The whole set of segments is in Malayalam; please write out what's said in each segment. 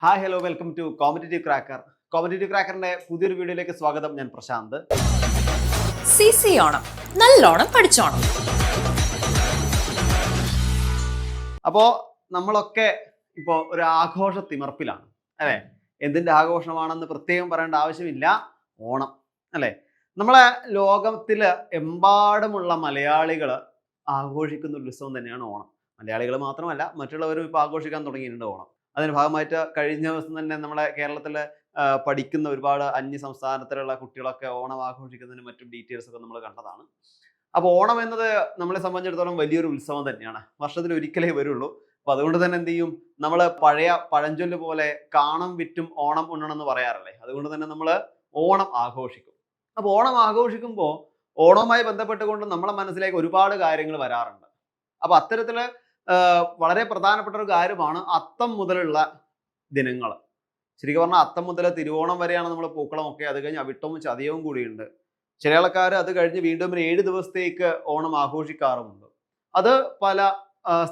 Hi hello welcome to competitive cracker. Competitive ക്രാക്കറിന്റെ പുതിയൊരു വീഡിയോയിലേക്ക് സ്വാഗതം. ഞാൻ പ്രശാന്ത്. CC ഓണം നല്ലോണം പഠിച്ചോണം. അപ്പോ നമ്മളൊക്കെ ഇപ്പോ ഒരു ആഘോഷ തിമർപ്പിലാണ് അല്ലെ. എന്തിന്റെ ആഘോഷമാണെന്ന് പ്രത്യേകം പറയേണ്ട ആവശ്യമില്ല. ഓണം അല്ലെ. നമ്മളെ ലോകത്തില് എമ്പാടുമുള്ള മലയാളികൾ ആഘോഷിക്കുന്ന ഉത്സവം തന്നെയാണ് ഓണം. മലയാളികൾ മാത്രമല്ല, മറ്റുള്ളവരും ഇപ്പൊ ആഘോഷിക്കാൻ തുടങ്ങിയിട്ടുണ്ട് ഓണം. അതിന്റെ ഭാഗമായിട്ട് കഴിഞ്ഞ ദിവസം തന്നെ നമ്മളെ കേരളത്തില് പഠിക്കുന്ന ഒരുപാട് അന്യ സംസ്ഥാനത്തിലുള്ള കുട്ടികളൊക്കെ ഓണം ആഘോഷിക്കുന്നതിന് മറ്റും ഡീറ്റെയിൽസ് ഒക്കെ നമ്മൾ കണ്ടതാണ്. അപ്പോൾ ഓണം എന്നത് നമ്മളെ സംബന്ധിച്ചിടത്തോളം വലിയൊരു ഉത്സവം തന്നെയാണ്. വർഷത്തിൽ ഒരിക്കലേ വരുള്ളൂ. അപ്പൊ അതുകൊണ്ട് തന്നെ എന്ത് ചെയ്യും, നമ്മൾ പഴയ പഴഞ്ചൊല്ല് പോലെ കാണം വിറ്റും ഓണം ഉണ്ണണം എന്ന് പറയാറില്ലേ. അതുകൊണ്ട് തന്നെ നമ്മൾ ഓണം ആഘോഷിക്കും. അപ്പോൾ ഓണം ആഘോഷിക്കുമ്പോൾ ഓണവുമായി ബന്ധപ്പെട്ടുകൊണ്ട് നമ്മളെ മനസ്സിലേക്ക് ഒരുപാട് കാര്യങ്ങൾ വരാറുണ്ട്. അപ്പൊ അത്തരത്തില് വളരെ പ്രധാനപ്പെട്ട ഒരു കാര്യമാണ് അത്തം മുതലുള്ള ദിനങ്ങൾ. ശരിക്കും പറഞ്ഞാൽ അത്തം മുതൽ തിരുവോണം വരെയാണ് നമ്മൾ പൂക്കളമൊക്കെ. അത് കഴിഞ്ഞ് അവിട്ടവും ചതയവും കൂടിയുണ്ട്. ചില ആൾക്കാർ അത് കഴിഞ്ഞ് വീണ്ടും ഒരു 7 ദിവസത്തേക്ക് ഓണം ആഘോഷിക്കാറുമുണ്ട്. അത് പല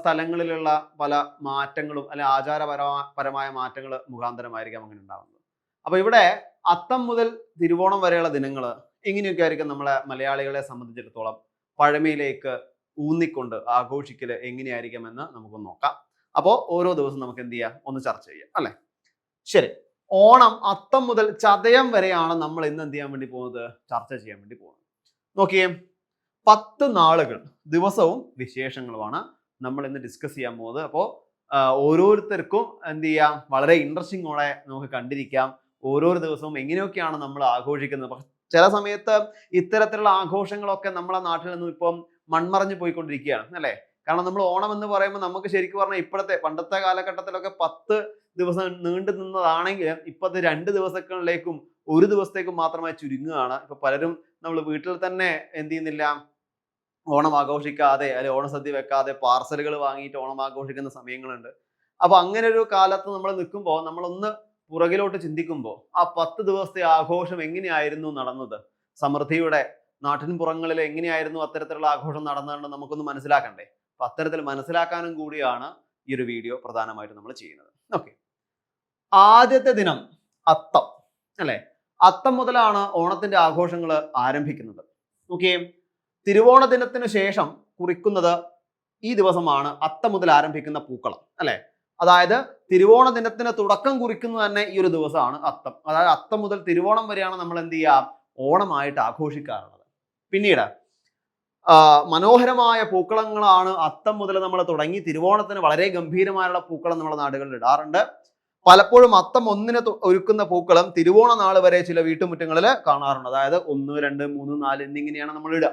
സ്ഥലങ്ങളിലുള്ള പല മാറ്റങ്ങളും അല്ലെ ആചാരപരമായ മാറ്റങ്ങൾ മുഖാന്തരമായിരിക്കാം അങ്ങനെ ഉണ്ടാകുന്നത്. അപ്പൊ ഇവിടെ അത്തം മുതൽ തിരുവോണം വരെയുള്ള ദിനങ്ങൾ ഇങ്ങനെയൊക്കെ ആയിരിക്കും നമ്മളെ മലയാളികളെ സംബന്ധിച്ചിടത്തോളം പഴമയിലേക്ക് ഊന്നിക്കൊണ്ട് ആഘോഷിക്കൽ എങ്ങനെയായിരിക്കുമെന്ന് നമുക്ക് നോക്കാം. അപ്പോൾ ഓരോ ദിവസം നമുക്ക് എന്ത് ചെയ്യാം, ഒന്ന് ചർച്ച ചെയ്യാം അല്ലെ. ശരി, ഓണം അത്തം മുതൽ ചതയം വരെയാണ് നമ്മൾ ഇന്ന് എന്ത് ചെയ്യാൻ വേണ്ടി പോകുന്നത്, ചർച്ച ചെയ്യാൻ വേണ്ടി പോകുന്നത്. നോക്കിയേ, 10 നാളുകൾ ദിവസവും വിശേഷങ്ങളുമാണ് നമ്മൾ ഇന്ന് ഡിസ്കസ് ചെയ്യാൻ പോകുന്നത്. അപ്പോൾ ഓരോരുത്തർക്കും എന്ത് ചെയ്യാം, വളരെ ഇൻട്രസ്റ്റിങ്ങോടെ നമുക്ക് കണ്ടിരിക്കാം. ഓരോരോ ദിവസവും എങ്ങനെയൊക്കെയാണ് നമ്മൾ ആഘോഷിക്കുന്നത്. പക്ഷെ ചില സമയത്ത് ഇത്തരത്തിലുള്ള ആഘോഷങ്ങളൊക്കെ നമ്മളെ നാട്ടിൽ നിന്നും ഇപ്പം മൺമറഞ്ഞു പോയിക്കൊണ്ടിരിക്കുകയാണ് അല്ലെ. കാരണം നമ്മൾ ഓണം എന്ന് പറയുമ്പോൾ നമുക്ക് ശരിക്കും പറഞ്ഞാൽ പണ്ടത്തെ കാലഘട്ടത്തിലൊക്കെ 10 ദിവസം നീണ്ടു നിന്നതാണെങ്കിലും ഇപ്പത്തെ 2 ദിവസങ്ങളിലേക്കും 1 ദിവസത്തേക്കും മാത്രമായി ചുരുങ്ങുകയാണ്. ഇപ്പൊ പലരും നമ്മൾ വീട്ടിൽ തന്നെ എന്ത് ചെയ്യുന്നില്ല, ഓണം ആഘോഷിക്കാതെ അല്ലെ ഓണസദ്യ വെക്കാതെ പാർസലുകൾ വാങ്ങിയിട്ട് ഓണം ആഘോഷിക്കുന്ന സമയങ്ങളുണ്ട്. അപ്പൊ അങ്ങനെ ഒരു കാലത്ത് നമ്മൾ നിൽക്കുമ്പോൾ നമ്മളൊന്ന് പുറകിലോട്ട് ചിന്തിക്കുമ്പോൾ ആ 10 ദിവസത്തെ ആഘോഷം എങ്ങനെയായിരുന്നു നടന്നത്, സമൃദ്ധിയുടെ നാട്ടിൻപുറങ്ങളിൽ എങ്ങനെയായിരുന്നു അത്തരത്തിലുള്ള ആഘോഷം നടന്നതെന്ന് നമുക്കൊന്ന് മനസ്സിലാക്കണ്ടേ. അപ്പൊ അത്തരത്തിൽ മനസ്സിലാക്കാനും കൂടിയാണ് ഈ ഒരു വീഡിയോ പ്രധാനമായിട്ട് നമ്മൾ ചെയ്യുന്നത്. ഓക്കെ, ആദ്യത്തെ ദിനം അത്തം അല്ലെ. അത്തം മുതലാണ് ഓണത്തിന്റെ ആഘോഷങ്ങൾ ആരംഭിക്കുന്നത്. നോക്കിയേ, തിരുവോണ ദിനത്തിന് ശേഷം കുറിക്കുന്നത് ഈ ദിവസമാണ് അത്തം മുതൽ ആരംഭിക്കുന്ന പൂക്കളം അല്ലെ. അതായത് തിരുവോണ ദിനത്തിന് തുടക്കം കുറിക്കുന്നത് തന്നെ ഈ ഒരു ദിവസമാണ് അത്തം. അതായത് അത്തം മുതൽ തിരുവോണം വരെയാണ് നമ്മൾ എന്ത് ചെയ്യുക, ഓണമായിട്ട് ആഘോഷിക്കാറുള്ളത്. പിന്നീട് മനോഹരമായ പൂക്കളങ്ങളാണ് അത്തം മുതൽ നമ്മൾ തുടങ്ങി തിരുവോണത്തിന് വളരെ ഗംഭീരമായുള്ള പൂക്കളം നമ്മുടെ നാടുകളിൽ ഇടാറുണ്ട്. പലപ്പോഴും അത്തം 1-ന് ഒരുക്കുന്ന പൂക്കളം തിരുവോണ നാൾ വരെ ചില വീട്ടുമുറ്റങ്ങളിൽ കാണാറുണ്ട്. അതായത് 1, 2, 3, 4 എന്നിങ്ങനെയാണ് നമ്മൾ ഇടുക.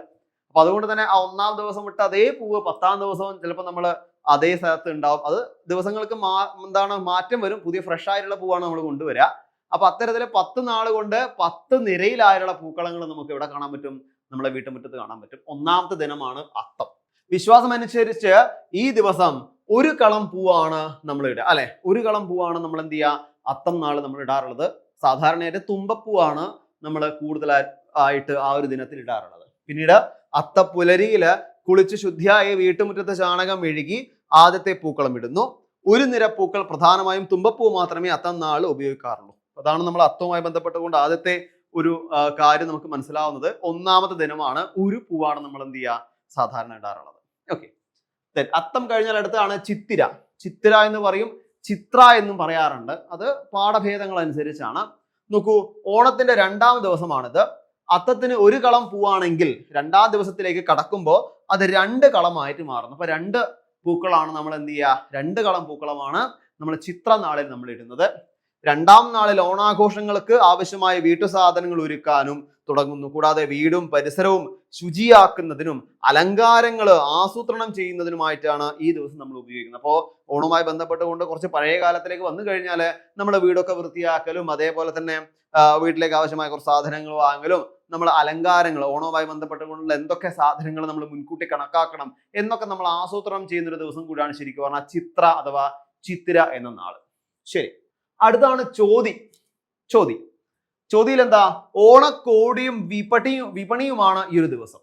അപ്പൊ അതുകൊണ്ട് തന്നെ ആ 1-ാം ദിവസം ഇട്ട അതേ പൂവ് 10-ാം ദിവസവും ചിലപ്പോൾ നമ്മൾ അതേ സ്ഥലത്ത് ഉണ്ടാവും. അത് ദിവസങ്ങൾക്ക് മാറ്റം വരും. പുതിയ ഫ്രഷ് ആയിട്ടുള്ള പൂവാണ് നമ്മൾ കൊണ്ടുവരിക. അപ്പൊ അത്തരത്തില് 10 നാൾ കൊണ്ട് 10 നിരയിലായുള്ള പൂക്കളങ്ങൾ നമുക്ക് ഇവിടെ കാണാൻ പറ്റും, നമ്മളെ വീട്ടുമുറ്റത്ത് കാണാൻ പറ്റും. 1-ാമത്തെ ദിനമാണ് അത്തം. വിശ്വാസം അനുസരിച്ച് ഈ ദിവസം ഒരു കളം പൂവാണ് നമ്മൾ ഇടുക അല്ലെ. ഒരു കളം പൂവാണ് നമ്മൾ എന്ത് ചെയ്യുക, അത്തം നാൾ നമ്മൾ ഇടാറുള്ളത്. സാധാരണയായിട്ട് തുമ്പപ്പൂവാണ് നമ്മൾ കൂടുതലായിട്ട് ആ ഒരു ദിനത്തിൽ ഇടാറുള്ളത്. പിന്നീട് അത്തപ്പുലരിയില് കുളിച്ച് ശുദ്ധിയായി വീട്ടുമുറ്റത്ത് ചാണകം മെഴുകി ആദ്യത്തെ പൂക്കളം ഇടുന്നു. ഒരു നിര പൂക്കൾ, പ്രധാനമായും തുമ്പപ്പൂ മാത്രമേ അത്തം നാൾ ഉപയോഗിക്കാറുള്ളൂ. അതാണ് നമ്മൾ അത്തവുമായി ബന്ധപ്പെട്ടുകൊണ്ട് ആദ്യത്തെ ഒരു കാര്യം നമുക്ക് മനസ്സിലാവുന്നത്. 1-ാമത്തെ ദിനമാണ് ഒരു പൂവാണ് നമ്മൾ എന്ത് ചെയ്യുക, സാധാരണ ഇടാറുള്ളത്. ഓക്കെ, അത്തം കഴിഞ്ഞാൽ അടുത്താണ് ചിത്തിര. ചിത്തിര എന്ന് പറയും, ചിത്ര എന്നും പറയാറുണ്ട്. അത് പാഠഭേദങ്ങൾ അനുസരിച്ചാണ്. നോക്കൂ, ഓണത്തിന്റെ 2-ാം ദിവസമാണിത്. അത്തത്തിന് ഒരു കളം പൂവാണെങ്കിൽ 2-ാം ദിവസത്തിലേക്ക് കടക്കുമ്പോൾ അത് 2 കളമായിട്ട് മാറുന്നു. അപ്പൊ 2 പൂക്കളാണ് നമ്മൾ എന്ത് ചെയ്യുക, 2 കളം പൂക്കളമാണ് നമ്മൾ ചിത്ര നാളിൽ നമ്മൾ ഇടുന്നത്. 2-ാം നാളിൽ ഓണാഘോഷങ്ങൾക്ക് ആവശ്യമായ വീട്ടു സാധനങ്ങൾ ഒരുക്കാനും തുടങ്ങുന്നു. കൂടാതെ വീടും പരിസരവും ശുചിയാക്കുന്നതിനും അലങ്കാരങ്ങൾ ആസൂത്രണം ചെയ്യുന്നതിനുമായിട്ടാണ് ഈ ദിവസം നമ്മൾ ഉപയോഗിക്കുന്നത്. അപ്പോൾ ഓണവുമായി ബന്ധപ്പെട്ടുകൊണ്ട് കുറച്ച് പഴയ കാലത്തിലേക്ക് വന്നു കഴിഞ്ഞാൽ നമ്മുടെ വീടൊക്കെ വൃത്തിയാക്കലും അതേപോലെ തന്നെ വീട്ടിലേക്ക് ആവശ്യമായ കുറച്ച് സാധനങ്ങൾ വാങ്ങലും നമ്മൾ അലങ്കാരങ്ങൾ ഓണവുമായി ബന്ധപ്പെട്ടുകൊണ്ടുള്ള എന്തൊക്കെ സാധനങ്ങൾ നമ്മൾ മുൻകൂട്ടി കണക്കാക്കണം എന്നൊക്കെ നമ്മൾ ആസൂത്രണം ചെയ്യുന്ന ഒരു ദിവസം കൂടിയാണ് ശരിക്കും പറഞ്ഞാൽ ചിത്ര അഥവാ ചിത്തിര എന്ന നാള്. ശരി, അടുത്താണ് ചോതിയിൽ എന്താ, ഓണക്കോടിയും വിപണിയുമാണ് ഈ ഒരു ദിവസം.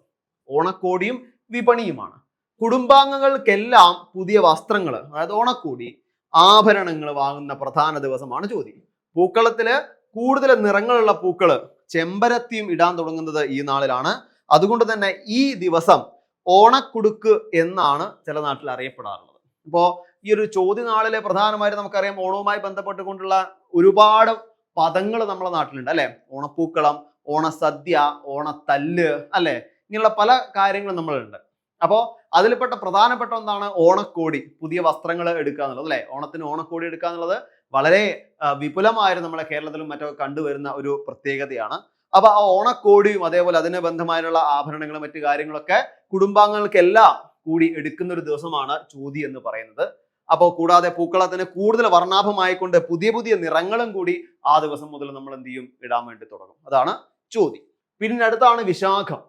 ഓണക്കോടിയും വിപണിയുമാണ്. കുടുംബാംഗങ്ങൾക്കെല്ലാം പുതിയ വസ്ത്രങ്ങൾ, അതായത് ഓണക്കോടി, ആഭരണങ്ങൾ വാങ്ങുന്ന പ്രധാന ദിവസമാണ് ചോതി. പൂക്കളത്തില് കൂടുതൽ നിറങ്ങളുള്ള പൂക്കള് ചെമ്പരത്തിയും ഇടാൻ തുടങ്ങുന്നത് ഈ നാളിലാണ്. അതുകൊണ്ട് തന്നെ ഈ ദിവസം ഓണക്കുടുക്ക് എന്നാണ് ചില നാട്ടിൽ അറിയപ്പെടാറുള്ളത്. ഇപ്പോ ഈ ഒരു ചോതി നാളിലെ പ്രധാനമായിട്ട് നമുക്കറിയാം ഓണവുമായി ബന്ധപ്പെട്ടുകൊണ്ടുള്ള ഒരുപാട് പദങ്ങൾ നമ്മുടെ നാട്ടിലുണ്ട് അല്ലെ. ഓണപ്പൂക്കളം, ഓണസദ്യ, ഓണത്തല്ല് അല്ലെ, ഇങ്ങനെയുള്ള പല കാര്യങ്ങളും നമ്മളുണ്ട്. അപ്പോൾ അതിൽപ്പെട്ട പ്രധാനപ്പെട്ട ഒന്നാണ് ഓണക്കോടി, പുതിയ വസ്ത്രങ്ങൾ എടുക്കുക എന്നുള്ളത് അല്ലെ. ഓണത്തിന് ഓണക്കോടി എടുക്കുക എന്നുള്ളത് വളരെ വിപുലമായിട്ട് നമ്മളെ കേരളത്തിലും മറ്റൊക്കെ കണ്ടുവരുന്ന ഒരു പ്രത്യേകതയാണ്. അപ്പൊ ആ ഓണക്കോടിയും അതേപോലെ അതിന് ബന്ധമായിട്ടുള്ള ആഭരണങ്ങളും മറ്റു കാര്യങ്ങളൊക്കെ കുടുംബാംഗങ്ങൾക്കെല്ലാം കൂടി എടുക്കുന്ന ഒരു ദിവസമാണ് ചോതി എന്ന് പറയുന്നത്. അപ്പോൾ കൂടാതെ പൂക്കളത്തിന് കൂടുതൽ വർണ്ണാഭമായിക്കൊണ്ട് പുതിയ പുതിയ നിറങ്ങളും കൂടി ആ ദിവസം മുതൽ നമ്മൾ എന്ത് ചെയ്യും, ഇടാൻ വേണ്ടി തുടങ്ങും. അതാണ് ചോതി. പിന്നെ അടുത്താണ് വിശാഖം.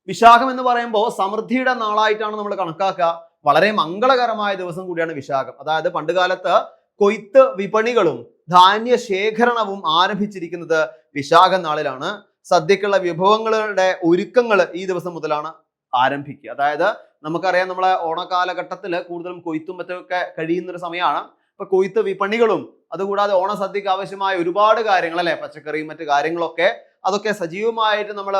വിശാഖം എന്ന് പറയുമ്പോൾ സമൃദ്ധിയുടെ നാളായിട്ടാണ് നമ്മൾ കണക്കാക്കുക. വളരെ മംഗളകരമായ ദിവസം കൂടിയാണ് വിശാഖം. അതായത് പണ്ടുകാലത്ത് കൊയ്ത്ത് വിപണികളും ധാന്യ ശേഖരണവും ആരംഭിച്ചിരിക്കുന്നത് വിശാഖ നാളിലാണ്. സദ്യക്കുള്ള വിഭവങ്ങളുടെ ഒരുക്കങ്ങൾ ഈ ദിവസം മുതലാണ് ആരംഭിക്കുക. അതായത് നമുക്കറിയാം നമ്മളെ ഓണകാലഘട്ടത്തിൽ കൂടുതലും കൊയ്ത്തും മറ്റൊക്കെ കഴിയുന്ന ഒരു സമയമാണ്. ഇപ്പൊ കൊയ്ത്ത് വിപണികളും അതുകൂടാതെ ഓണസദ്യക്ക് ആവശ്യമായ ഒരുപാട് കാര്യങ്ങൾ അല്ലെ, പച്ചക്കറിയും മറ്റു കാര്യങ്ങളൊക്കെ അതൊക്കെ സജീവമായിട്ട് നമ്മൾ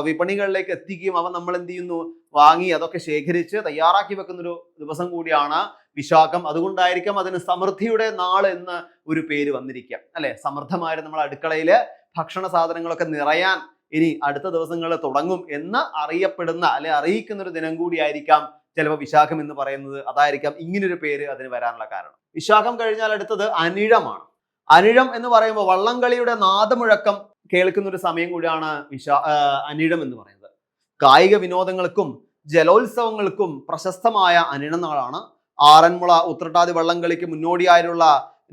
വിപണികളിലേക്ക് എത്തിക്കുകയും അവ നമ്മൾ എന്ത് ചെയ്യുന്നു, വാങ്ങി അതൊക്കെ ശേഖരിച്ച് തയ്യാറാക്കി വെക്കുന്ന ഒരു ദിവസം കൂടിയാണ് വിശാഖം. അതുകൊണ്ടായിരിക്കാം അതിന് സമൃദ്ധിയുടെ നാൾ എന്ന് ഒരു പേര് വന്നിരിക്കുക അല്ലെ. സമൃദ്ധമായിട്ട് നമ്മൾ അടുക്കളയില് ഭക്ഷണ സാധനങ്ങളൊക്കെ നിറയാൻ ഇനി അടുത്ത ദിവസങ്ങളിൽ തുടങ്ങും എന്ന് അറിയപ്പെടുന്ന അല്ലെ അറിയിക്കുന്ന ഒരു ദിനം കൂടിയായിരിക്കാം ചിലപ്പോൾ വിശാഖം എന്ന് പറയുന്നത്. അതായിരിക്കാം ഇങ്ങനൊരു പേര് അതിന് വരാനുള്ള കാരണം. വിശാഖം കഴിഞ്ഞാൽ അടുത്തത് അനിഴമാണ്. അനിഴം എന്ന് പറയുമ്പോൾ വള്ളംകളിയുടെ നാദമുഴക്കം കേൾക്കുന്ന ഒരു സമയം കൂടിയാണ് അനിഴം എന്ന് പറയുന്നത്. കായിക വിനോദങ്ങൾക്കും ജലോത്സവങ്ങൾക്കും പ്രശസ്തമായ അനിഴനാളാണ്. ആറന്മുള ഉത്രട്ടാതി വള്ളംകളിക്ക് മുന്നോടിയായുള്ള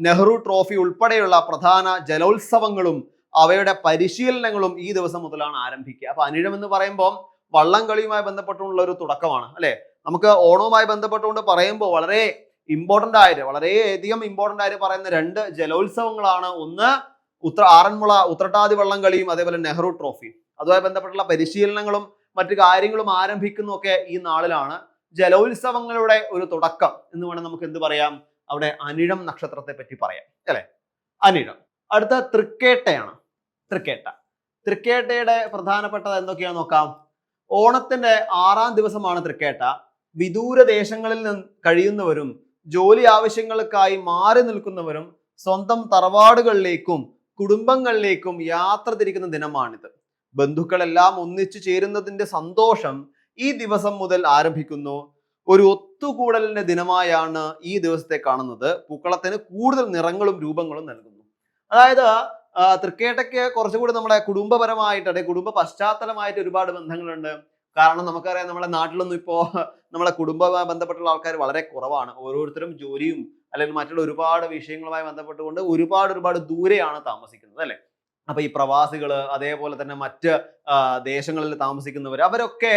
നെഹ്റു ട്രോഫി ഉൾപ്പെടെയുള്ള പ്രധാന ജലോത്സവങ്ങളും അവയുടെ പരിശീലനങ്ങളും ഈ ദിവസം മുതലാണ് ആരംഭിക്കുക. അപ്പൊ അനിഴം എന്ന് പറയുമ്പോൾ വള്ളംകളിയുമായി ബന്ധപ്പെട്ടുള്ള ഒരു തുടക്കമാണ് അല്ലെ. നമുക്ക് ഓണവുമായി ബന്ധപ്പെട്ടുകൊണ്ട് പറയുമ്പോൾ വളരെ ഇമ്പോർട്ടന്റ് ആയിട്ട്, വളരെയധികം ഇമ്പോർട്ടന്റ് ആയിട്ട് പറയുന്ന രണ്ട് ജലോത്സവങ്ങളാണ്. ഒന്ന് ആറന്മുള ഉത്രട്ടാതി വള്ളംകളിയും അതേപോലെ നെഹ്റു ട്രോഫി. അതുമായി ബന്ധപ്പെട്ടുള്ള പരിശീലനങ്ങളും മറ്റു കാര്യങ്ങളും ആരംഭിക്കുന്നതൊക്കെ ഈ നാളിലാണ്. ജലോത്സവങ്ങളുടെ ഒരു തുടക്കം എന്ന് വേണം നമുക്ക് എന്ത് പറയാം, അവിടെ അനിഴം നക്ഷത്രത്തെ പറ്റി പറയാം അല്ലെ. അനിഴം. അടുത്ത തൃക്കേട്ടയാണ്. തൃക്കേട്ടയുടെ പ്രധാനപ്പെട്ടത് എന്തൊക്കെയാണെന്ന് നോക്കാം. ഓണത്തിന്റെ 6ാം ദിവസമാണ് തൃക്കേട്ട. വിദൂര ദേശങ്ങളിൽ നിന്ന് കഴിയുന്നവരും ജോലി ആവശ്യങ്ങൾക്കായി മാറി നിൽക്കുന്നവരും സ്വന്തം തറവാടുകളിലേക്കും കുടുംബങ്ങളിലേക്കും യാത്ര തിരിക്കുന്ന ദിനമാണിത്. ബന്ധുക്കളെല്ലാം ഒന്നിച്ചു ചേരുന്നതിന്റെ സന്തോഷം ഈ ദിവസം മുതൽ ആരംഭിക്കുന്നു. ഒരു ഒത്തുകൂടലിന്റെ ദിനമായാണ് ഈ ദിവസത്തെ കാണുന്നത്. പൂക്കളത്തിന് കൂടുതൽ നിറങ്ങളും രൂപങ്ങളും നൽകുന്നു. അതായത് തൃക്കേട്ടയ്ക്ക് കുറച്ചുകൂടി നമ്മുടെ കുടുംബപരമായിട്ട് അല്ലെ കുടുംബ പശ്ചാത്തലമായിട്ട് ഒരുപാട് ബന്ധങ്ങളുണ്ട്. കാരണം നമുക്കറിയാം നമ്മളെ നാട്ടിലൊന്നും ഇപ്പോ നമ്മളെ കുടുംബവുമായി ബന്ധപ്പെട്ടുള്ള ആൾക്കാർ വളരെ കുറവാണ്. ഓരോരുത്തരും ജോലിയും അല്ലെങ്കിൽ മറ്റുള്ള ഒരുപാട് വിഷയങ്ങളുമായി ബന്ധപ്പെട്ടുകൊണ്ട് ഒരുപാട് ദൂരെയാണ് താമസിക്കുന്നത് അല്ലെ. അപ്പൊ ഈ പ്രവാസികള് അതേപോലെ തന്നെ മറ്റ് ദേശങ്ങളിൽ താമസിക്കുന്നവർ അവരൊക്കെ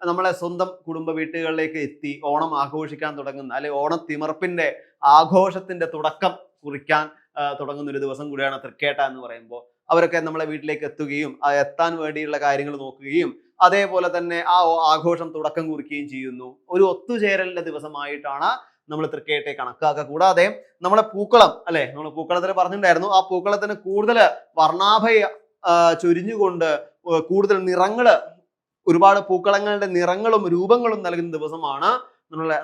നമ്മളെ സ്വന്തം കുടുംബ വീട്ടുകളിലേക്ക് എത്തി ഓണം ആഘോഷിക്കാൻ തുടങ്ങുന്ന അല്ലെ ഓണത്തിമർപ്പിന്റെ ആഘോഷത്തിന്റെ തുടക്കം കുറിക്കാൻ തുടങ്ങുന്ന ഒരു ദിവസം കൂടിയാണ് തൃക്കേട്ട എന്ന് പറയുമ്പോൾ. അവരൊക്കെ നമ്മളെ വീട്ടിലേക്ക് എത്തുകയും എത്താൻ വേണ്ടിയുള്ള കാര്യങ്ങൾ നോക്കുകയും അതേപോലെ തന്നെ ആ ആഘോഷം തുടക്കം കുറിക്കുകയും ചെയ്യുന്നു. ഒരു ഒത്തുചേരലിന്റെ ദിവസമായിട്ടാണ് നമ്മൾ തൃക്കേട്ടയെ കണക്കാക്കുക. കൂടാതെ നമ്മളെ പൂക്കളം അല്ലെ, നമ്മൾ പൂക്കളത്തിൽ പറഞ്ഞിട്ടുണ്ടായിരുന്നു, ആ പൂക്കളത്തിന് കൂടുതൽ വർണ്ണാഭ ചൊരിഞ്ഞുകൊണ്ട് കൂടുതൽ നിറങ്ങള്, ഒരുപാട് പൂക്കളങ്ങളുടെ നിറങ്ങളും രൂപങ്ങളും നൽകുന്ന ദിവസമാണ്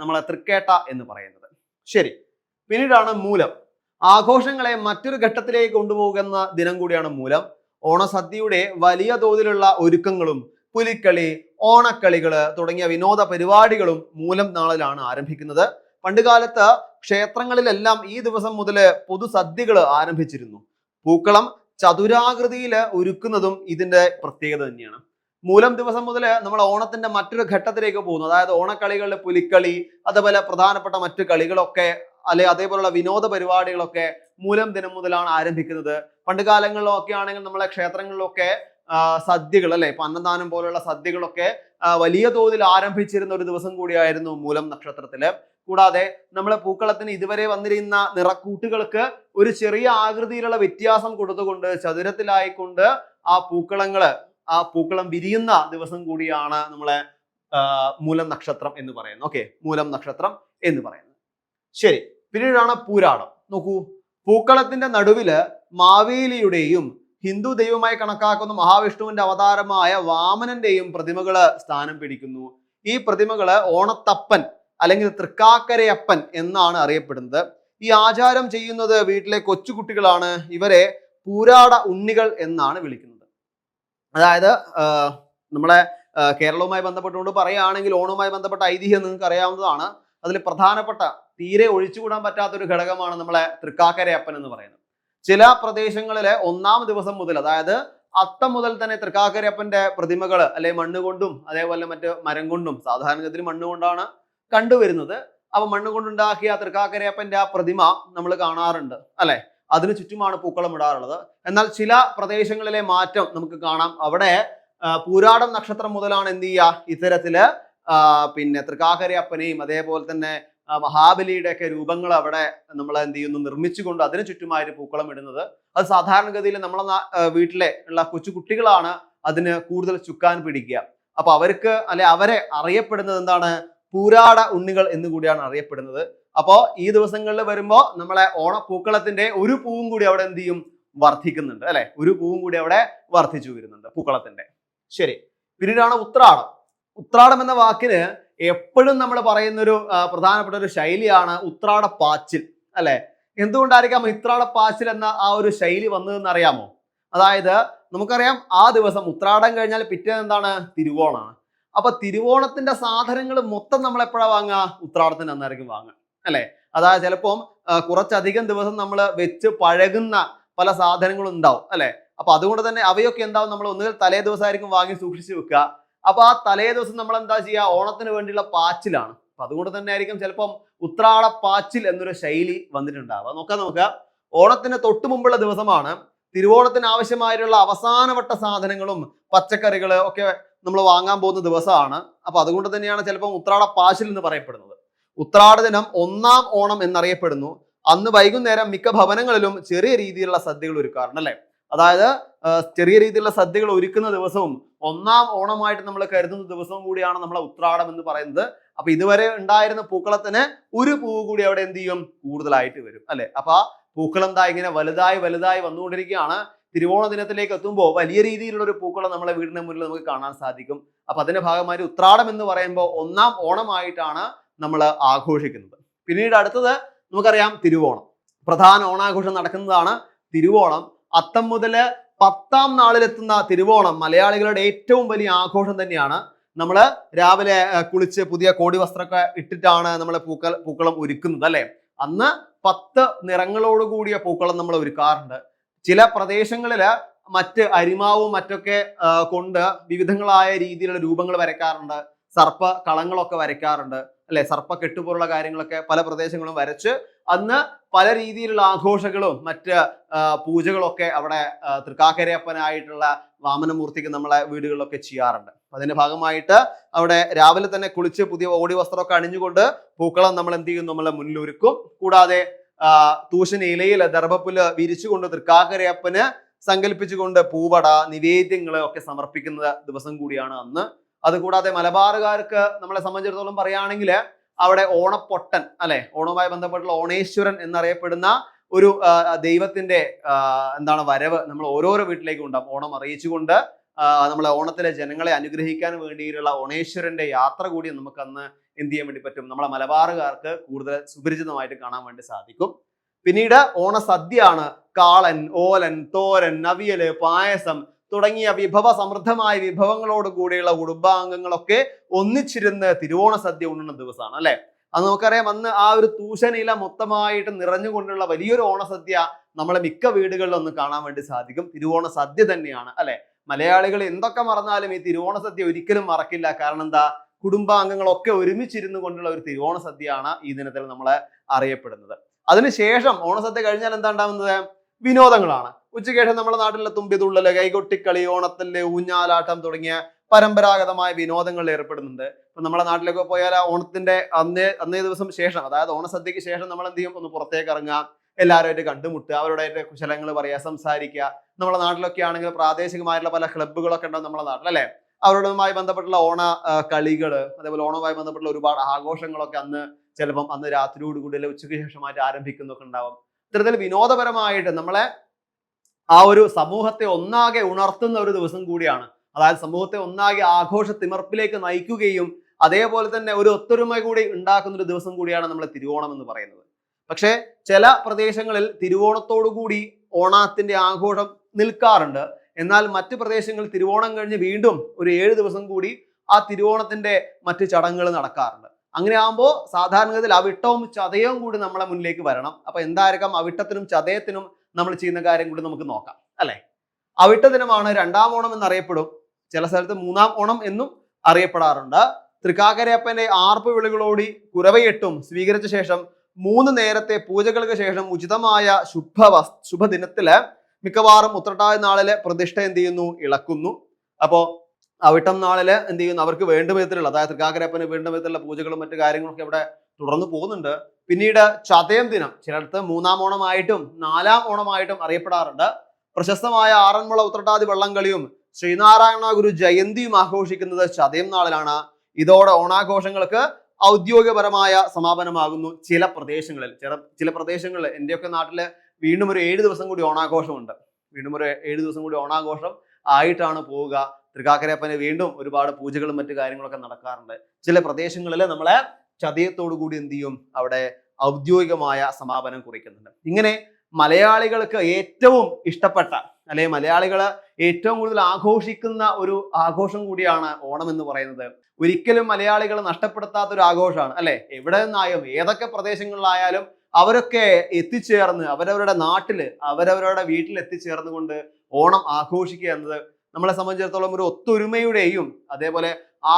നമ്മളെ തൃക്കേട്ട എന്ന് പറയുന്നത്. ശരി, പിന്നീടാണ് മൂലം. ആഘോഷങ്ങളെ മറ്റൊരു ഘട്ടത്തിലേക്ക് കൊണ്ടുപോകുന്ന ദിനം കൂടിയാണ് മൂലം. ഓണസദ്യയുടെ വലിയ തോതിലുള്ള ഒരുക്കങ്ങളും പുലിക്കളി, ഓണക്കളികള് തുടങ്ങിയ വിനോദ പരിപാടികളും മൂലം നാളിലാണ് ആരംഭിക്കുന്നത്. പണ്ടുകാലത്ത് ക്ഷേത്രങ്ങളിലെല്ലാം ഈ ദിവസം മുതൽ പൊതുസദ്യകൾ ആരംഭിച്ചിരുന്നു. പൂക്കളം ചതുരാകൃതിയിൽ ഒരുക്കുന്നതും ഇതിന്റെ പ്രത്യേകത തന്നെയാണ്. മൂലം ദിവസം മുതൽ നമ്മൾ ഓണത്തിന്റെ മറ്റൊരു ഘട്ടത്തിലേക്ക് പോകുന്നു. അതായത് ഓണക്കളികളിലെ പുലിക്കളി അതേപോലെ പ്രധാനപ്പെട്ട മറ്റു കളികളൊക്കെ അതേപോലുള്ള വിനോദ പരിപാടികളൊക്കെ മൂലം ദിനം മുതലാണ് ആരംഭിക്കുന്നത്. പണ്ട് കാലങ്ങളിലൊക്കെ ആണെങ്കിൽ നമ്മളെ ക്ഷേത്രങ്ങളിലൊക്കെ സദ്യകൾ അല്ലെ, ഇപ്പൊ അന്നദാനം പോലുള്ള സദ്യകളൊക്കെ വലിയ തോതിൽ ആരംഭിച്ചിരുന്ന ഒരു ദിവസം കൂടിയായിരുന്നു മൂലം നക്ഷത്രത്തില്. കൂടാതെ നമ്മളെ പൂക്കളത്തിന് ഇതുവരെ വന്നിരുന്ന നിറക്കൂട്ടുകൾക്ക് ഒരു ചെറിയ ആകൃതിയിലുള്ള വ്യത്യാസം കൊടുത്തുകൊണ്ട് ചതുരത്തിലായിക്കൊണ്ട് ആ പൂക്കളം വിരിയുന്ന ദിവസം കൂടിയാണ് നമ്മളെ മൂലം നക്ഷത്രം എന്ന് പറയുന്നത്. ഓക്കെ, മൂലം നക്ഷത്രം എന്ന് പറയുന്നത്. ശരി, പിന്നീടാണ് പൂരാടം. നോക്കൂ, പൂക്കളത്തിന്റെ നടുവില് മാവേലിയുടെയും ഹിന്ദു ദൈവമായി കണക്കാക്കുന്ന മഹാവിഷ്ണുവിന്റെ അവതാരമായ വാമനന്റെയും പ്രതിമകള് സ്ഥാനം പിടിക്കുന്നു. ഈ പ്രതിമകള് ഓണത്തപ്പൻ അല്ലെങ്കിൽ തൃക്കാക്കരയപ്പൻ എന്നാണ് അറിയപ്പെടുന്നത്. ഈ ആചാരം ചെയ്യുന്നത് വീട്ടിലെ കൊച്ചുകുട്ടികളാണ്. ഇവരെ പൂരാട ഉണ്ണികൾ എന്നാണ് വിളിക്കുന്നത്. അതായത് നമ്മളെ കേരളവുമായി ബന്ധപ്പെട്ടുകൊണ്ട് പറയുകയാണെങ്കിൽ ഓണവുമായി ബന്ധപ്പെട്ട ഐതിഹ്യം നിങ്ങൾക്ക് അറിയാവുന്നതാണ്. അതിൽ പ്രധാനപ്പെട്ട തീരെ ഒഴിച്ചുകൂടാൻ പറ്റാത്തൊരു ഘടകമാണ് നമ്മളെ തൃക്കാക്കരയപ്പൻ എന്ന് പറയുന്നത്. ചില പ്രദേശങ്ങളിലെ 1-ാം ദിവസം മുതൽ, അതായത് അത്തം മുതൽ തന്നെ തൃക്കാക്കരയപ്പന്റെ പ്രതിമകൾ അല്ലെ മണ്ണ് കൊണ്ടും അതേപോലെ മറ്റ് മരം കൊണ്ടും, സാധാരണഗതിയിൽ മണ്ണ് കൊണ്ടാണ് കണ്ടുവരുന്നത്. അപ്പൊ മണ്ണ് കൊണ്ടുണ്ടാക്കിയ തൃക്കാക്കരയപ്പന്റെ ആ പ്രതിമ നമ്മൾ കാണാറുണ്ട് അല്ലെ. അതിന് ചുറ്റുമാണ് പൂക്കളം ഇടാറുള്ളത്. എന്നാൽ ചില പ്രദേശങ്ങളിലെ മാറ്റം നമുക്ക് കാണാം. അവിടെ പൂരാടം നക്ഷത്രം മുതലാണ് എന്ത് ചെയ്യുക, ഇത്തരത്തില് പിന്നെ തൃക്കാക്കരയപ്പനെയും അതേപോലെ തന്നെ മഹാബലിയുടെ ഒക്കെ രൂപങ്ങൾ അവിടെ നമ്മൾ എന്ത് ചെയ്യുന്നു, നിർമ്മിച്ചുകൊണ്ട് അതിന് ചുറ്റുമായിട്ട് പൂക്കളം ഇടുന്നത്. അത് സാധാരണഗതിയിൽ നമ്മളെ വീട്ടിലെ ഉള്ള കൊച്ചു കുട്ടികളാണ് അതിന് കൂടുതൽ ചുക്കാൻ പിടിക്കുക. അപ്പൊ അവർക്ക് അല്ലെ അവരെ അറിയപ്പെടുന്നത് എന്താണ്, പൂരാട ഉണ്ണികൾ എന്ന് കൂടിയാണ് അറിയപ്പെടുന്നത്. അപ്പോ ഈ ദിവസങ്ങളിൽ വരുമ്പോ നമ്മളെ ഓണപ്പൂക്കളത്തിന്റെ ഒരു പൂവും കൂടി അവിടെ എന്ത് ചെയ്യും, വർദ്ധിക്കുന്നുണ്ട് അല്ലെ. ഒരു പൂവും കൂടി അവിടെ വർദ്ധിച്ചു വരുന്നുണ്ട് പൂക്കളത്തിന്റെ. ശരി, പിന്നീടാണ് ഉത്രാടം. ഉത്രാടം എന്ന വാക്കിന് എപ്പോഴും നമ്മൾ പറയുന്ന ഒരു പ്രധാനപ്പെട്ട ഒരു ശൈലിയാണ് ഉത്രാട പാച്ചിൽ അല്ലെ. എന്തുകൊണ്ടായിരിക്കാം ഉത്രാട പാച്ചിൽ എന്ന ആ ഒരു ശൈലി വന്നതെന്ന് അറിയാമോ? അതായത് നമുക്കറിയാം, ആ ദിവസം ഉത്രാടം കഴിഞ്ഞാൽ പിറ്റേന്ന് എന്താണ്, തിരുവോണമാണ്. അപ്പൊ തിരുവോണത്തിന്റെ സാധനങ്ങൾ മൊത്തം നമ്മൾ എപ്പോഴാണ് വാങ്ങുക, ഉത്രാടത്തിന് അന്നായിരിക്കും വാങ്ങുക അല്ലെ. അതായത് ചിലപ്പം കുറച്ചധികം ദിവസം നമ്മൾ വെച്ച് പഴകുന്ന പല സാധനങ്ങളും ഉണ്ടാവും അല്ലെ. അപ്പൊ അതുകൊണ്ട് തന്നെ അവയൊക്കെ എന്താവും, നമ്മൾ ഒന്നുകിൽ തലേ ദിവസമായിരിക്കും വാങ്ങി സൂക്ഷിച്ചു വെക്കുക. അപ്പൊ ആ തലേ ദിവസം നമ്മൾ എന്താ ചെയ്യുക, ഓണത്തിന് വേണ്ടിയുള്ള പാച്ചിലാണ്. അപ്പൊ അതുകൊണ്ട് തന്നെ ആയിരിക്കും ചിലപ്പം ഉത്രാട പാച്ചിൽ എന്നൊരു ശൈലി വന്നിട്ടുണ്ടാവുക. നോക്കുക, ഓണത്തിന് തൊട്ടു മുമ്പുള്ള ദിവസമാണ്. തിരുവോണത്തിന് ആവശ്യമായിട്ടുള്ള അവസാനവട്ട സാധനങ്ങളും പച്ചക്കറികള് ഒക്കെ നമ്മൾ വാങ്ങാൻ പോകുന്ന ദിവസമാണ്. അപ്പൊ അതുകൊണ്ട് തന്നെയാണ് ചിലപ്പം ഉത്രാട പാച്ചിൽ എന്ന് പറയപ്പെടുന്നത്. ഉത്രാട ദിനം 1-ാം ഓണം എന്നറിയപ്പെടുന്നു. അന്ന് വൈകുന്നേരം മിക്ക ഭവനങ്ങളിലും ചെറിയ രീതിയിലുള്ള സദ്യകൾ ഒരുക്കാറുണ്ട് അല്ലെ. അതായത് ചെറിയ രീതിയിലുള്ള സദ്യകൾ ഒരുക്കുന്ന ദിവസവും 1-ാം ഓണമായിട്ട് നമ്മൾ കരുതുന്ന ദിവസവും കൂടിയാണ് നമ്മളെ ഉത്രാടം എന്ന് പറയുന്നത്. അപ്പൊ ഇതുവരെ ഉണ്ടായിരുന്ന പൂക്കളത്തിന് ഒരു പൂവ് കൂടി അവിടെ എന്ത് ചെയ്യും, കൂടുതലായിട്ട് വരും അല്ലെ. അപ്പൊ ആ പൂക്കളം എന്താ ഇങ്ങനെ വലുതായി വന്നുകൊണ്ടിരിക്കുകയാണ്. തിരുവോണ ദിനത്തിലേക്ക് എത്തുമ്പോൾ വലിയ രീതിയിലുള്ള ഒരു പൂക്കളം നമ്മളെ വീടിന് മുന്നിൽ നമുക്ക് കാണാൻ സാധിക്കും. അപ്പൊ അതിന്റെ ഭാഗമായി ഉത്രാടം എന്ന് പറയുമ്പോൾ 1-ാം ഓണമായിട്ടാണ് നമ്മൾ ആഘോഷിക്കുന്നത്. പിന്നീട് അടുത്തത് നമുക്കറിയാം തിരുവോണം. പ്രധാന ഓണാഘോഷം നടക്കുന്നതാണ് തിരുവോണം. അത്തം മുതൽ 10-ാം നാളിലെത്തുന്ന തിരുവോണം മലയാളികളുടെ ഏറ്റവും വലിയ ആഘോഷം തന്നെയാണ്. നമ്മൾ രാവിലെ കുളിച്ച് പുതിയ കോടി വസ്ത്രമൊക്കെ ഇട്ടിട്ടാണ് നമ്മൾ പൂക്കളം ഒരുക്കുന്നത് അല്ലെ. അന്ന് 10 നിറങ്ങളോട് കൂടിയ പൂക്കളം നമ്മൾ ഒരുക്കാറുണ്ട്. ചില പ്രദേശങ്ങളിൽ മറ്റ് അരിമാവും മറ്റൊക്കെ കൊണ്ട് വിവിധങ്ങളായ രീതിയിലുള്ള രൂപങ്ങൾ വരയ്ക്കാറുണ്ട്. സർപ്പ കളങ്ങളൊക്കെ വരയ്ക്കാറുണ്ട് അല്ലെ. സർപ്പ കെട്ടുപോലുള്ള കാര്യങ്ങളൊക്കെ പല പ്രദേശങ്ങളും വരച്ച് അന്ന് പല രീതിയിലുള്ള ആഘോഷങ്ങളും മറ്റ് പൂജകളൊക്കെ അവിടെ തൃക്കാക്കരയപ്പനായിട്ടുള്ള വാമനമൂർത്തിക്ക് നമ്മളെ വീടുകളിലൊക്കെ ചെയ്യാറുണ്ട്. അതിന്റെ ഭാഗമായിട്ട് അവിടെ രാവിലെ തന്നെ കുളിച്ച് പുതിയ ഓടി വസ്ത്രമൊക്കെ അണിഞ്ഞുകൊണ്ട് പൂക്കളം നമ്മൾ എന്ത് ചെയ്യും, നമ്മളെ മുന്നിലൊരുക്കും. കൂടാതെ തൂശന് ഇലയിൽ ദർഭപ്പുല് വിരിച്ചുകൊണ്ട് തൃക്കാക്കരയപ്പന് സങ്കല്പിച്ചുകൊണ്ട് പൂവട നിവേദ്യങ്ങൾ ഒക്കെ സമർപ്പിക്കുന്ന ദിവസം കൂടിയാണ് അന്ന്. അതുകൂടാതെ മലബാറുകാർക്ക് നമ്മളെ സംബന്ധിച്ചിടത്തോളം പറയുകയാണെങ്കിൽ അവിടെ ഓണപ്പൊട്ടൻ അല്ലെ, ഓണവുമായി ബന്ധപ്പെട്ടുള്ള ഓണേശ്വരൻ എന്നറിയപ്പെടുന്ന ഒരു ദൈവത്തിന്റെ എന്താണ് വരവ് നമ്മൾ ഓരോരോ വീട്ടിലേക്കും ഉണ്ടാവും. ഓണം അറിയിച്ചുകൊണ്ട് നമ്മളെ ഓണത്തിലെ ജനങ്ങളെ അനുഗ്രഹിക്കാൻ വേണ്ടിയിട്ടുള്ള ഓണേശ്വരന്റെ യാത്ര കൂടി നമുക്ക് അന്ന് എന്ത് ചെയ്യാൻ വേണ്ടി പറ്റും, നമ്മളെ മലബാറുകാർക്ക് കൂടുതൽ സുപരിചിതമായിട്ട് കാണാൻ വേണ്ടി സാധിക്കും. പിന്നീട് ഓണസദ്യയാണ്. കാളൻ, ഓലൻ, തോരൻ, അവിയല്, പായസം തുടങ്ങിയ വിഭവ സമൃദ്ധമായ വിഭവങ്ങളോട് കൂടിയുള്ള കുടുംബാംഗങ്ങളൊക്കെ ഒന്നിച്ചിരുന്ന് തിരുവോണ സദ്യ ഉണ്ണുന്ന ദിവസമാണ് അല്ലെ. അത് നമുക്കറിയാം, അന്ന് ആ ഒരു തൂശനില മൊത്തമായിട്ട് നിറഞ്ഞുകൊണ്ടുള്ള വലിയൊരു ഓണസദ്യ നമ്മളെ മിക്ക വീടുകളിൽ ഒന്ന് കാണാൻ വേണ്ടി സാധിക്കും. തിരുവോണ സദ്യ തന്നെയാണ് അല്ലെ. മലയാളികൾ എന്തൊക്കെ മറന്നാലും ഈ തിരുവോണ സദ്യ ഒരിക്കലും മറക്കില്ല. കാരണം എന്താ, കുടുംബാംഗങ്ങളൊക്കെ ഒരുമിച്ചിരുന്നു കൊണ്ടുള്ള ഒരു തിരുവോണ സദ്യയാണ് ഈ ദിനത്തിൽ നമ്മളെ അറിയപ്പെടുന്നത്. അതിനുശേഷം ഓണസദ്യ കഴിഞ്ഞാൽ എന്താ ഉണ്ടാവുന്നത്, വിനോദങ്ങളാണ്. ഉച്ചയ്ക്ക് ശേഷം നമ്മുടെ നാട്ടിലെ തുമ്പിതുള്ളല്, കൈകൊട്ടിക്കളി, ഓണത്തല്ല്, ഊഞ്ഞാലാട്ടം തുടങ്ങിയ പരമ്പരാഗതമായ വിനോദങ്ങളിൽ ഏർപ്പെടുന്നുണ്ട്. ഇപ്പൊ നമ്മുടെ നാട്ടിലൊക്കെ പോയാൽ ഓണത്തിന്റെ അന്നേ ദിവസം ശേഷം, അതായത് ഓണസദ്യക്ക് ശേഷം നമ്മൾ എന്ത് ചെയ്യും, ഒന്ന് പുറത്തേക്ക് ഇറങ്ങാം, എല്ലാവരുമായിട്ട് കണ്ടുമുട്ടുക, അവരുടെയായിട്ട് കുശലങ്ങൾ പറയുക, സംസാരിക്കുക. നമ്മുടെ നാട്ടിലൊക്കെ ആണെങ്കിൽ പ്രാദേശികമായിട്ടുള്ള പല ക്ലബ്ബുകളൊക്കെ ഉണ്ടാവും നമ്മുടെ നാട്ടിൽ അല്ലെ. അവരുമായി ബന്ധപ്പെട്ടുള്ള ഓണ കളികൾ, അതേപോലെ ഓണവുമായി ബന്ധപ്പെട്ടുള്ള ഒരുപാട് ആഘോഷങ്ങളൊക്കെ അന്ന് ചിലപ്പം അന്ന് രാത്രിയോടുകൂടി അല്ലെ ഉച്ചയ്ക്ക് ശേഷമായിട്ട് ആരംഭിക്കുന്നൊക്കെ ഉണ്ടാവും. ഇത്തരത്തിൽ വിനോദപരമായിട്ട് നമ്മളെ ആ ഒരു സമൂഹത്തെ ഒന്നാകെ ഉണർത്തുന്ന ഒരു ദിവസം കൂടിയാണ്. അതായത് സമൂഹത്തെ ഒന്നാകെ ആഘോഷ തിമിർപ്പിലേക്ക് നയിക്കുകയും അതേപോലെ തന്നെ ഒരു ഒത്തൊരുമ കൂടി ഉണ്ടാക്കുന്ന ഒരു ദിവസം കൂടിയാണ് നമ്മൾ തിരുവോണം എന്ന് പറയുന്നത്. പക്ഷേ ചില പ്രദേശങ്ങളിൽ തിരുവോണത്തോടുകൂടി ഓണത്തിന്റെ ആഘോഷം നിൽക്കാറുണ്ട്. എന്നാൽ മറ്റ് പ്രദേശങ്ങളിൽ തിരുവോണം കഴിഞ്ഞ് വീണ്ടും ഒരു 7 ദിവസം കൂടി ആ തിരുവോണത്തിന്റെ മറ്റ് ചടങ്ങുകൾ നടക്കാറുണ്ട്. അങ്ങനെ ആകുമ്പോൾ സാധാരണഗതിയിൽ അവിട്ടവും ചതയവും കൂടി നമ്മളെ മുന്നിലേക്ക് വരണം. അപ്പൊ എന്തായിരിക്കാം അവിട്ടത്തിനും ചതയത്തിനും നമ്മൾ ചെയ്യുന്ന കാര്യം കൂടി നമുക്ക് നോക്കാം അല്ലെ. അവിട്ട ദിനമാണ് 2ാം ഓണം എന്നറിയപ്പെടും. ചില സ്ഥലത്ത് 3ാം ഓണം എന്നും അറിയപ്പെടാറുണ്ട്. തൃക്കാക്കരയപ്പന്റെ ആർപ്പ് വിളികളോടി കുരവയെട്ടും സ്വീകരിച്ച ശേഷം 3 നേരത്തെ പൂജകൾക്ക് ശേഷം ഉചിതമായ ശുഭദിനത്തില് മിക്കവാറും ഉത്രട്ടാതി നാളില് പ്രതിഷ്ഠ എന്ത് ചെയ്യുന്നു, ഇളക്കുന്നു. അപ്പോ അവിട്ടം നാളില് എന്ത് ചെയ്യുന്നു, അവർക്ക് വേണ്ട വിധത്തിലുള്ള, അതായത് തൃക്കാക്കരപ്പന് വേണ്ട വിധത്തിലുള്ള പൂജകളും മറ്റു കാര്യങ്ങളൊക്കെ ഇവിടെ തുടർന്ന് പോകുന്നുണ്ട്. പിന്നീട് ചതയം ദിനം ചിലടത്ത് 3ാം ഓണമായിട്ടും 4ാം ഓണമായിട്ടും അറിയപ്പെടാറുണ്ട്. പ്രശസ്തമായ ആറന്മുള ഉത്രട്ടാതി വള്ളംകളിയും ശ്രീനാരായണ ഗുരു ജയന്തിയും ആഘോഷിക്കുന്നത് ചതയം നാളിലാണ്. ഇതോടെ ഓണാഘോഷങ്ങൾക്ക് ഔദ്യോഗികപരമായ സമാപനമാകുന്നു. ചില പ്രദേശങ്ങളിൽ എന്റെയൊക്കെ നാട്ടില് വീണ്ടും ഒരു 7 ദിവസം കൂടി ഓണാഘോഷമുണ്ട്. വീണ്ടും ഒരു 7 ദിവസം കൂടി ഓണാഘോഷം ആയിട്ടാണ് പോവുക. തൃക്കാക്കരയപ്പന് വീണ്ടും ഒരുപാട് പൂജകളും മറ്റു കാര്യങ്ങളൊക്കെ നടക്കാറുണ്ട്. ചില പ്രദേശങ്ങളിൽ നമ്മളെ ചതയത്തോടു കൂടി എന്ത് ചെയ്യും, അവിടെ ഔദ്യോഗികമായ സമാപനം കുറിക്കുന്നുണ്ട്. ഇങ്ങനെ മലയാളികൾക്ക് ഏറ്റവും ഇഷ്ടപ്പെട്ട അല്ലെങ്കിൽ മലയാളികൾ ഏറ്റവും കൂടുതൽ ആഘോഷിക്കുന്ന ഒരു ആഘോഷം കൂടിയാണ് ഓണം എന്ന് പറയുന്നത്. ഒരിക്കലും മലയാളികൾ നഷ്ടപ്പെടുത്താത്ത ഒരു ആഘോഷമാണ് അല്ലെ. എവിടെ നിന്നായാലും ഏതൊക്കെ പ്രദേശങ്ങളിലായാലും അവരൊക്കെ എത്തിച്ചേർന്ന് അവരവരുടെ നാട്ടില് അവരവരുടെ വീട്ടിൽ എത്തിച്ചേർന്നുകൊണ്ട് ഓണം ആഘോഷിക്കുക എന്നത് നമ്മളെ സംബന്ധിച്ചിടത്തോളം ഒരു ഒത്തൊരുമയുടെയും അതേപോലെ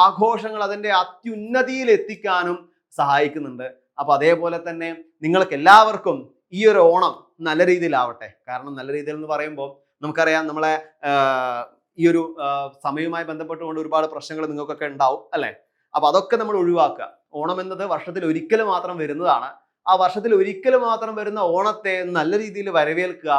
ആഘോഷങ്ങൾ അതിന്റെ അത്യുന്നതിയിൽ എത്തിക്കാനും സഹായിക്കുന്നുണ്ട്. അപ്പൊ അതേപോലെ തന്നെ നിങ്ങൾക്ക് എല്ലാവർക്കും ഈ ഒരു ഓണം നല്ല രീതിയിലാവട്ടെ. കാരണം നല്ല രീതിയിൽ എന്ന് പറയുമ്പോൾ നമുക്കറിയാം നമ്മളെ ഈ ഒരു സമയവുമായി ബന്ധപ്പെട്ടുകൊണ്ട് ഒരുപാട് പ്രശ്നങ്ങൾ നിങ്ങൾക്കൊക്കെ ഉണ്ടാവും അല്ലെ. അപ്പൊ അതൊക്കെ നമ്മൾ ഒഴിവാക്കുക. ഓണം എന്നത് വർഷത്തിൽ ഒരിക്കൽ മാത്രം വരുന്നതാണ്. ആ വർഷത്തിൽ ഒരിക്കൽ മാത്രം വരുന്ന ഓണത്തെ നല്ല രീതിയിൽ വരവേൽക്കുക,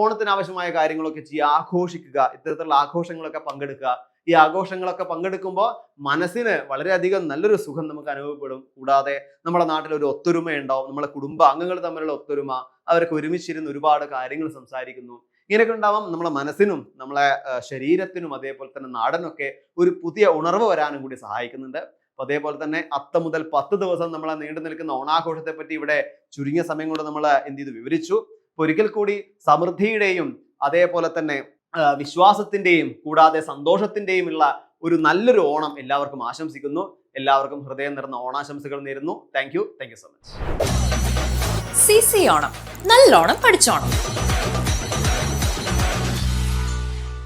ഓണത്തിന് ആവശ്യമായ കാര്യങ്ങളൊക്കെ ചെയ്യുക, ആഘോഷിക്കുക, ഇത്തരത്തിലുള്ള ആഘോഷങ്ങളൊക്കെ പങ്കെടുക്കുക. ഈ ആഘോഷങ്ങളൊക്കെ പങ്കെടുക്കുമ്പോൾ മനസ്സിന് വളരെയധികം നല്ലൊരു സുഖം നമുക്ക് അനുഭവപ്പെടും. കൂടാതെ നമ്മുടെ നാട്ടിൽ ഒരു ഒത്തൊരുമ ഉണ്ടാവും. നമ്മളെ കുടുംബ അംഗങ്ങൾ തമ്മിലുള്ള ഒത്തൊരുമ, അവർക്ക് ഒരുമിച്ചിരുന്ന് ഒരുപാട് കാര്യങ്ങൾ സംസാരിക്കുന്നു. ഇങ്ങനെയൊക്കെ ഉണ്ടാവാം. നമ്മളെ മനസ്സിനും നമ്മളെ ശരീരത്തിനും അതേപോലെ തന്നെ നാടിനൊക്കെ ഒരു പുതിയ ഉണർവ് വരാനും കൂടി സഹായിക്കുന്നുണ്ട്. അപ്പൊ അതേപോലെ തന്നെ അത്തം മുതൽ 10 ദിവസം നമ്മളെ നീണ്ടു നിൽക്കുന്ന ഓണാഘോഷത്തെ പറ്റി ഇവിടെ ചുരുങ്ങിയ സമയം കൊണ്ട് നമ്മൾ എന്ത് ചെയ്തു വിവരിച്ചു. അപ്പൊ ഒരിക്കൽ കൂടി സമൃദ്ധിയുടെയും അതേപോലെ തന്നെ വിശ്വാസത്തിന്റെയും കൂടാതെ സന്തോഷത്തിന്റെയും ഉള്ള ഒരു നല്ലൊരു ഓണം എല്ലാവർക്കും ആശംസിക്കുന്നു. എല്ലാവർക്കും ഹൃദയം നിറഞ്ഞ ഓണാശംസകൾ നേരുന്നു. Thank you so much. CC Onam, നല്ലോണം പഠിച്ചോണം.